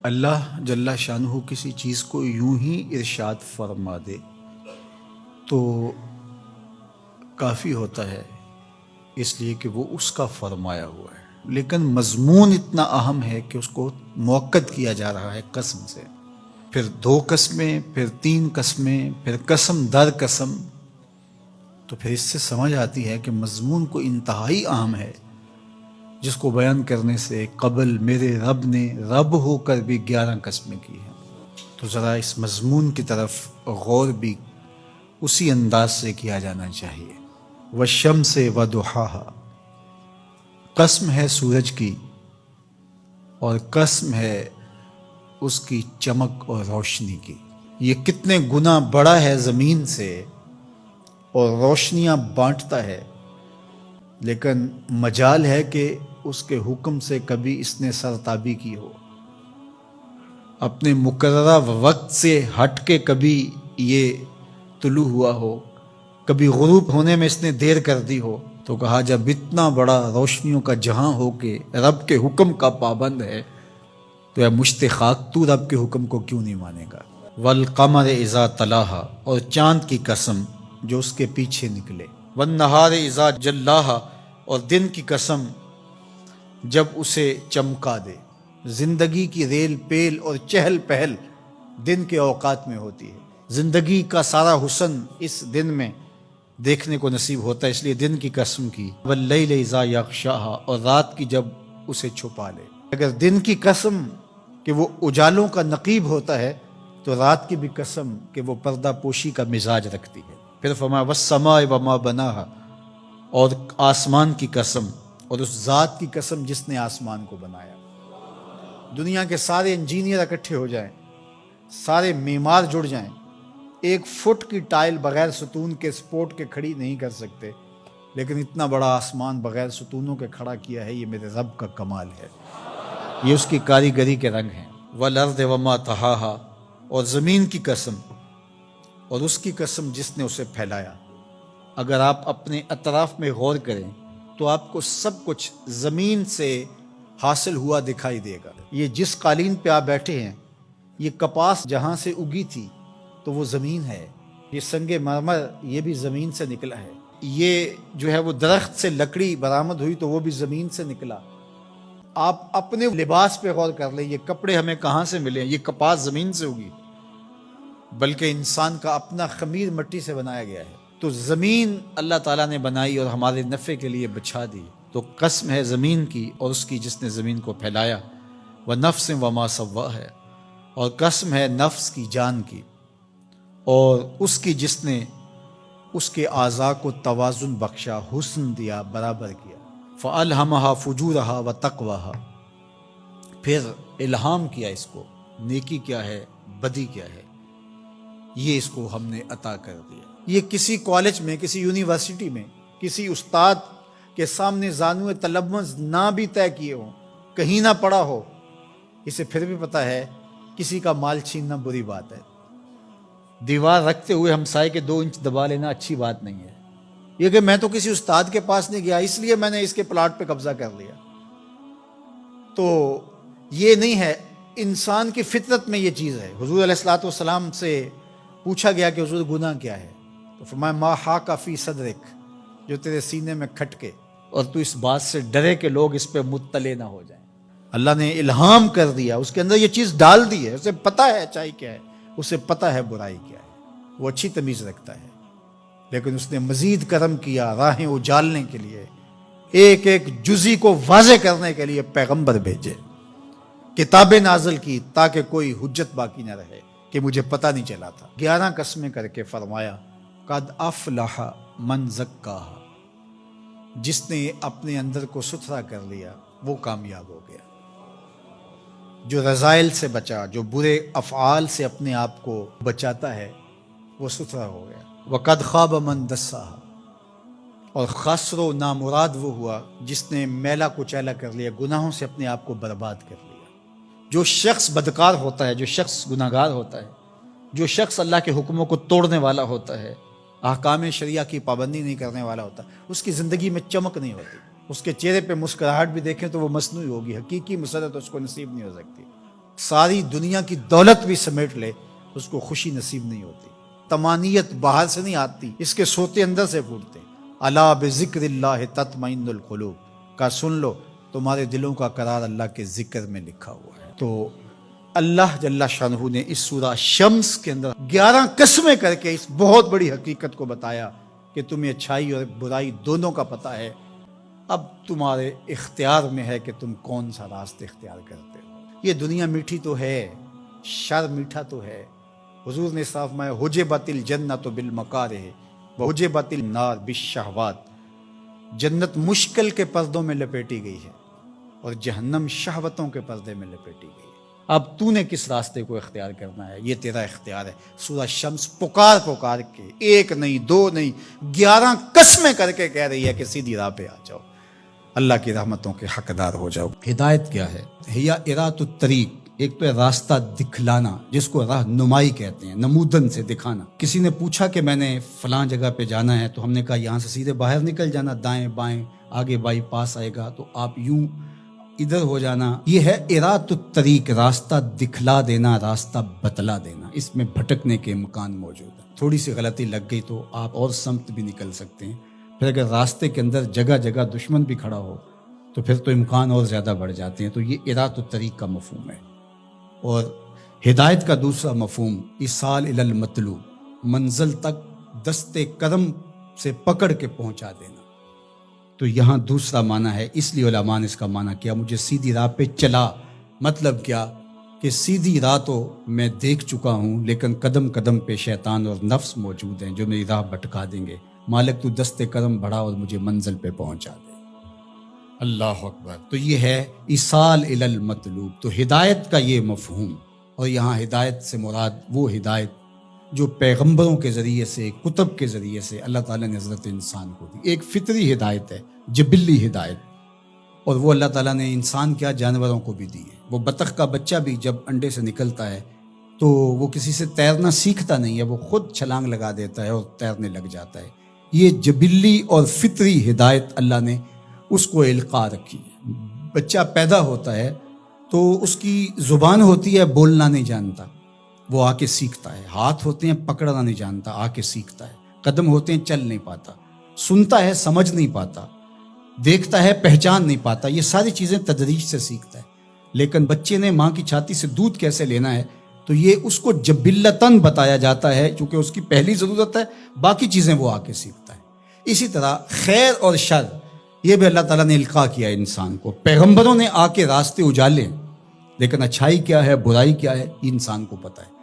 اللہ جل شانہ کسی چیز کو یوں ہی ارشاد فرما دے تو کافی ہوتا ہے، اس لیے کہ وہ اس کا فرمایا ہوا ہے، لیکن مضمون اتنا اہم ہے کہ اس کو موقت کیا جا رہا ہے قسم سے، پھر 2 قسمیں، پھر 3 قسمیں، پھر قسم در قسم، تو پھر اس سے سمجھ آتی ہے کہ مضمون کو انتہائی اہم ہے، جس کو بیان کرنے سے قبل میرے رب نے رب ہو کر بھی 11 قسمیں کی ہیں۔ تو ذرا اس مضمون کی طرف غور بھی اسی انداز سے کیا جانا چاہیے۔ والشمس وضحاها، قسم ہے سورج کی اور قسم ہے اس کی چمک اور روشنی کی، یہ کتنے گنا بڑا ہے زمین سے اور روشنیاں بانٹتا ہے، لیکن مجال ہے کہ اس کے حکم سے کبھی اس نے سرتابی کی ہو، اپنے مقررہ وقت سے ہٹ کے کبھی یہ طلوع ہوا ہو، کبھی غروب ہونے میں اس نے دیر کر دی ہو، تو کہا جب اتنا بڑا روشنیوں کا جہاں ہو کے رب کے حکم کا پابند ہے تو یا مشت خاک تو رب کے حکم کو کیوں نہیں مانے گا۔ والقمر اذا تلاہا، اور چاند کی قسم جو اس کے پیچھے نکلے، والنہار اذا جلاہا، اور دن کی قسم جب اسے چمکا دے۔ زندگی کی ریل پیل اور چہل پہل دن کے اوقات میں ہوتی ہے، زندگی کا سارا حسن اس دن میں دیکھنے کو نصیب ہوتا ہے، اس لیے دن کی قسم کی۔ واللیل اذا یغشاہا، اور رات کی جب اسے چھپا لے۔ اگر دن کی قسم کہ وہ اجالوں کا نقیب ہوتا ہے تو رات کی بھی قسم کہ وہ پردہ پوشی کا مزاج رکھتی ہے۔ پھر فرمایا والسماء وما بناہا، اور آسمان کی قسم اور اس ذات کی قسم جس نے آسمان کو بنایا۔ دنیا کے سارے انجینئر اکٹھے ہو جائیں، سارے معمار جڑ جائیں، 1 فٹ کی ٹائل بغیر ستون کے سپورٹ کے کھڑی نہیں کر سکتے، لیکن اتنا بڑا آسمان بغیر ستونوں کے کھڑا کیا ہے، یہ میرے رب کا کمال ہے، یہ اس کی کاریگری کے رنگ ہیں۔ والارض وما طحاہا، اور زمین کی قسم اور اس کی قسم جس نے اسے پھیلایا۔ اگر آپ اپنے اطراف میں غور کریں تو آپ کو سب کچھ زمین سے حاصل ہوا دکھائی دے گا۔ یہ جس قالین پہ آپ بیٹھے ہیں، یہ کپاس جہاں سے اگی تھی تو وہ زمین ہے، یہ سنگ مرمر یہ بھی زمین سے نکلا ہے، یہ جو ہے وہ درخت سے لکڑی برآمد ہوئی تو وہ بھی زمین سے نکلا۔ آپ اپنے لباس پہ غور کر لیں، یہ کپڑے ہمیں کہاں سے ملے، یہ کپاس زمین سے اگی، بلکہ انسان کا اپنا خمیر مٹی سے بنایا گیا ہے۔ تو زمین اللہ تعالیٰ نے بنائی اور ہمارے نفع کے لیے بچھا دی، تو قسم ہے زمین کی اور اس کی جس نے زمین کو پھیلایا۔ وَنَفْسٍ وَمَا سَوَّاهَا، اور قسم ہے نفس کی، جان کی، اور اس کی جس نے اس کے اعضاء کو توازن بخشا، حسن دیا، برابر کیا۔ فَأَلْهَمَهَا فُجُورَهَا وَتَقْوَاهَا، پھر الہام کیا اس کو، نیکی کیا ہے، بدی کیا ہے، یہ اس کو ہم نے عطا کر دیا۔ یہ کسی کالج میں، کسی یونیورسٹی میں، کسی استاد کے سامنے زانو تلمذ نہ بھی طے کیے ہوں، کہیں نہ پڑا ہو، اسے پھر بھی پتہ ہے کسی کا مال چھیننا بری بات ہے، دیوار رکھتے ہوئے ہمسائے کے 2 انچ دبا لینا اچھی بات نہیں ہے۔ یہ کہ میں تو کسی استاد کے پاس نہیں گیا اس لیے میں نے اس کے پلاٹ پہ قبضہ کر لیا، تو یہ نہیں ہے۔ انسان کی فطرت میں یہ چیز ہے۔ حضور علیہ الصلوۃ والسلام سے پوچھا گیا کہ حضور گناہ کیا ہے، تو فرمایا ما حاک فی صدرک، جو تیرے سینے میں کھٹکے اور تو اس بات سے ڈرے کہ لوگ اس پہ مطلع نہ ہو جائیں۔ اللہ نے الہام کر دیا، اس کے اندر یہ چیز ڈال دی ہے، اسے پتہ ہے اچائی کیا ہے، اسے پتہ ہے برائی کیا ہے، وہ اچھی تمیز رکھتا ہے، لیکن اس نے مزید کرم کیا راہیں اجالنے کے لیے، ایک ایک جزی کو واضح کرنے کے لیے پیغمبر بھیجے، کتابیں نازل کی تاکہ کوئی حجت باقی نہ رہے کہ مجھے پتہ نہیں چلا تھا۔ 11 قسمیں کر کے فرمایا قد افلح من زکاہا، جس نے اپنے اندر کو ستھرا کر لیا وہ کامیاب ہو گیا، جو رذائل سے بچا، جو برے افعال سے اپنے آپ کو بچاتا ہے وہ ستھرا ہو گیا۔ وقد خاب من دساہا، اور خسر و نامراد وہ ہوا جس نے میلا کچیلا کر لیا، گناہوں سے اپنے آپ کو برباد کر لیا۔ جو شخص بدکار ہوتا ہے، جو شخص گناہگار ہوتا ہے، جو شخص اللہ کے حکموں کو توڑنے والا ہوتا ہے، احکام شریعہ کی پابندی نہیں کرنے والا ہوتا، اس کی زندگی میں چمک نہیں ہوتی، اس کے چہرے پہ مسکراہٹ بھی دیکھیں تو وہ مصنوعی ہوگی، حقیقی مسرت اس کو نصیب نہیں ہو سکتی۔ ساری دنیا کی دولت بھی سمیٹ لے اس کو خوشی نصیب نہیں ہوتی. طمانیت باہر سے نہیں آتی، اس کے سوتے اندر سے پھوٹتے. الا بذکر اللہ تطمئن القلوب، کا سن لو تمہارے دلوں کا قرار اللہ کے ذکر میں لکھا ہوا ہے. تو اللہ جل شانہ نے اس سورہ شمس کے اندر 11 قسمیں کر کے اس بہت بڑی حقیقت کو بتایا کہ تمہیں اچھائی اور برائی دونوں کا پتہ ہے. اب تمہارے اختیار میں ہے کہ تم کون سا راستہ اختیار کرتے ہو. یہ دنیا میٹھی تو ہے، شر میٹھا تو ہے. حضور نے صاف میں حجبت الجنت بالمکارہ وحجبت النار بالشہوات، جنت مشکل کے پردوں میں لپیٹی گئی ہے اور جہنم شہوتوں کے پردے میں لپیٹی گئی ہے. اب تو نے کس راستے کو اختیار کرنا ہے، یہ تیرا اختیار ہے. سورہ شمس پکار کے ایک نہیں دو نہیں 11 قسمیں کر کے کہہ رہی ہے کہ سیدھی راہ پہ آ جاؤ، اللہ کی رحمتوں کے حقدار ہو جاؤ. ہدایت کیا ہے؟ ہیا اراۃ الطریق، ایک تو ہے راستہ دکھلانا، جس کو راہ نمائی کہتے ہیں، نمودن سے دکھانا. کسی نے پوچھا کہ میں نے فلاں جگہ پہ جانا ہے، تو ہم نے کہا یہاں سے سیدھے باہر نکل جانا، دائیں بائیں آگے بائی پاس آئے گا تو آپ یوں ادھر ہو جانا. یہ ہے اراۃ الطریق، راستہ دکھلا دینا، راستہ بتلا دینا. اس میں بھٹکنے کے امکان موجود ہیں. تھوڑی سی غلطی لگ گئی تو آپ اور سمت بھی نکل سکتے ہیں. پھر اگر راستے کے اندر جگہ جگہ دشمن بھی کھڑا ہو تو پھر تو امکان اور زیادہ بڑھ جاتے ہیں. تو یہ اراۃ الطریق کا مفہوم ہے. اور ہدایت کا دوسرا مفہوم ایصال الی المطلوب، منزل تک دستے کرم سے پکڑ کے پہنچا دینا. تو یہاں دوسرا معنی ہے، اس لیے علماء نے اس کا معنی کیا مجھے سیدھی راہ پہ چلا. مطلب کیا کہ سیدھی راہ تو میں دیکھ چکا ہوں، لیکن قدم قدم پہ شیطان اور نفس موجود ہیں جو میری راہ بھٹکا دیں گے. مالک تو دستے کرم بڑھا اور مجھے منزل پہ پہنچا دے. اللہ اکبر. تو یہ ہے ایصال الی المطلوب. تو ہدایت کا یہ مفہوم. اور یہاں ہدایت سے مراد وہ ہدایت جو پیغمبروں کے ذریعے سے، کتب کے ذریعے سے اللہ تعالیٰ نے حضرت انسان کو دی. ایک فطری ہدایت ہے، جبلی ہدایت، اور وہ اللہ تعالیٰ نے انسان کیا جانوروں کو بھی دی ہے. وہ بطخ کا بچہ بھی جب انڈے سے نکلتا ہے تو وہ کسی سے تیرنا سیکھتا نہیں ہے، وہ خود چھلانگ لگا دیتا ہے اور تیرنے لگ جاتا ہے. یہ جبلی اور فطری ہدایت اللہ نے اس کو القاء رکھی ہے. بچہ پیدا ہوتا ہے تو اس کی زبان ہوتی ہے، بولنا نہیں جانتا، وہ آ کے سیکھتا ہے. ہاتھ ہوتے ہیں، پکڑنا نہیں جانتا، آ کے سیکھتا ہے. قدم ہوتے ہیں، چل نہیں پاتا. سنتا ہے، سمجھ نہیں پاتا. دیکھتا ہے، پہچان نہیں پاتا. یہ ساری چیزیں تدریج سے سیکھتا ہے. لیکن بچے نے ماں کی چھاتی سے دودھ کیسے لینا ہے تو یہ اس کو جبلتاً بتایا جاتا ہے، کیونکہ اس کی پہلی ضرورت ہے، باقی چیزیں وہ آ کے سیکھتا ہے. اسی طرح خیر اور شر یہ بھی اللہ تعالیٰ نے القاء کیا انسان کو. پیغمبروں نے آ کے راستے اجالے، لیکن اچھائی کیا ہے، برائی کیا ہے، یہ انسان کو پتہ ہے.